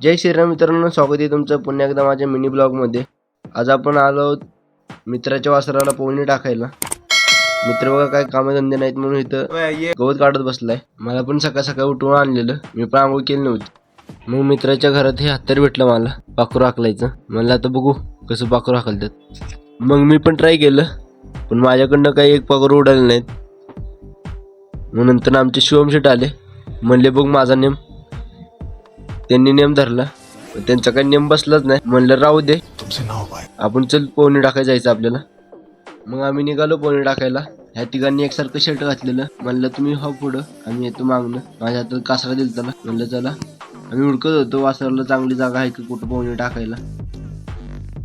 जय श्रीराम मित्रांनो, स्वागत आहे तुमचं पुन्हा एकदा माझ्या मिनी ब्लॉगमध्ये. आज आपण आलो मित्राच्या वासराला पोहणी टाकायला. मित्र बघा काय कामधंदे नाहीत म्हणून इथं गवत काढत बसलाय. मला पण सकाळ सकाळ उठवून आणलेलं, मी पण आंघोळ केली नव्हती. मग मित्राच्या घरात हे हत्यार भेटलं मला पाखरू हाकलायचं. म्हणलं आता बघू कसं पाखरू हाकलतात. मग मी पण ट्राय केलं, पण माझ्याकडनं काही एक पाखरू उडाले नाहीत. मग नंतर आमचे शिवम शेट आले, म्हणले बघ माझा नेम. त्यांनी नेम धरला, त्यांचा काही नेम बसलाच नाही. म्हणलं राहू दे, आपण चल पोहणी टाकायला जायचं आपल्याला. मग आम्ही निघालो पोहणी टाकायला. ह्या तिघांनी एकसारखं शर्ट घातलेलं. म्हणलं तुम्ही हो पुढं, आम्ही येतो मागणं. माझ्या हातात कासरा दिला त्याला. म्हणलं चला. आम्ही उडकत होतो वासराला चांगली जागा आहे की कुठं पोहणी टाकायला.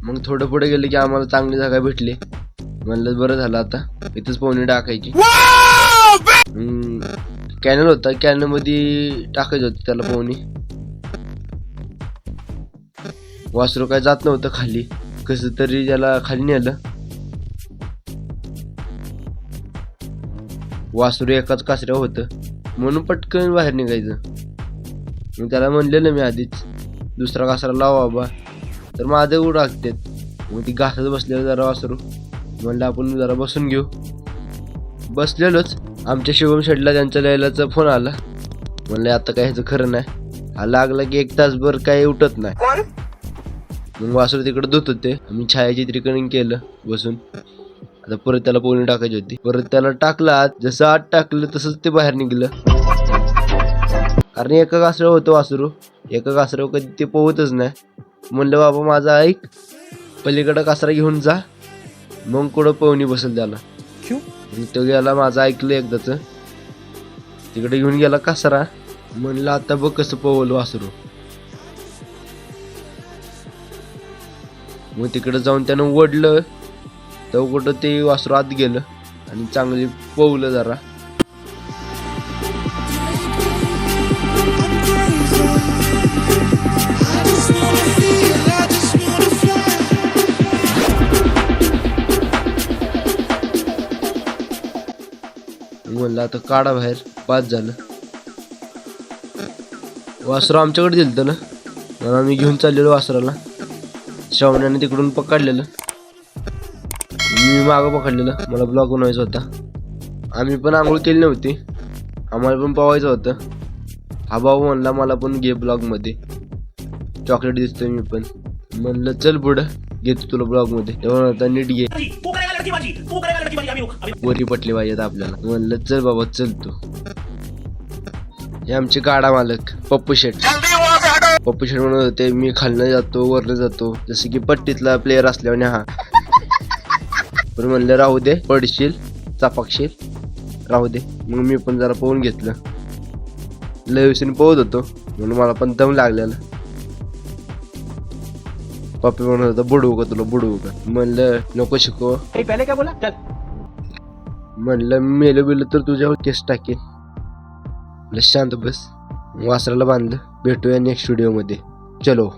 मग थोडं पुढे गेले की आम्हाला चांगली जागा भेटली. म्हणलं बरं झालं, आता इथंच पोहणी टाकायची. कॅनल होता, कॅनल मध्ये टाकायची होती त्याला पोहणी. वासरू काय जात नव्हतं खाली, कसं तरी त्याला खाली नेलं. वासरू एकाच कासऱ्या होतं म्हणून पटकन बाहेर निघायचं. मग त्याला म्हणलेलं मी आधीच, दुसरा कासरा लावा बाबा, तर माझं उड टाकतात. मग ती घासत बसलेलं जरा वासरू. म्हणलं आपण जरा बसून घेऊ. बसलेलोच आमच्या शिवम शेडला त्यांच्या लैलाचा फोन आला. म्हणलं आता काय ह्याचं खरं नाही. हा लागला की 1 तासभर काही उठत नाही. मग वासरू तिकडे धुत होते, आम्ही छायाचित्रीकरण केलं बसून. आता परत त्याला पोहणी टाकायची होती. परत त्याला टाकलं आत. जसं आत टाकलं तसंच ते बाहेर निघलं. कारण एका कासऱ्यावर होतं वासरू, एका कासऱ्यावर कधी ते पोहतच नाही. म्हणलं बाबा माझं ऐक, पलीकडं कासरा घेऊन जा, मग कुठं पोहणी बसेल त्याला. तो गेला, माझं ऐकलं एकदाच. तिकडे घेऊन गेला कासरा. म्हणलं आता बघ कसं पोहलं वासरू. मग तिकडे जाऊन त्यानं ओढलं, तर कुठं ते वासरू आत गेलं आणि चांगली पोहलं जरा. म्हणलं आता काढा बाहेर, पाच झालं. वासरू आमच्याकडे दिलतं ना, म्हणून आम्ही घेऊन चाललेलो वासराला. श्रावणाने तिकडून पकडलेलं, मी मागं पकडलेलं. मला ब्लॉग बनवायचा होता. आम्ही पण आंघोळ केली नव्हती, आम्हाला पण पवायचं होतं. हा भाऊ म्हणला मला पण घे ब्लॉगमध्ये, चॉकलेट दिसतोय मी पण. म्हणलं चल पुढं घेतो तुला ब्लॉगमध्ये. तेव्हा आता नीट घे, वरी पटली पाहिजेत आपल्याला. म्हणलं चल बाबा चल तू. हे आमचे गाडा मालक पप्पू शेट. पप्पू शेट म्हणत होते मी खालनं जातो वरनं जातो, जसं की पट्टीतला प्लेअर असल्याने. हा पण म्हणलं राहू दे, पडशील चापाकशील, राहू दे. मग मी पण जरा पोहून घेतलं. लय दिवसांनी पोहत होतो म्हणून मला पण दम लागलेला. पप्पी म्हणत होता बुडवू का तुला, बुडवू का. म्हणलं नको शिकव. पहिले काय बोला चल. म्हणलं मेलं बिलं तर तुझ्यावर केस टाकेल. शांत बस. वासराला बांधलं. भेटूया नेक्स्ट व्हिडिओ मध्ये. चलो.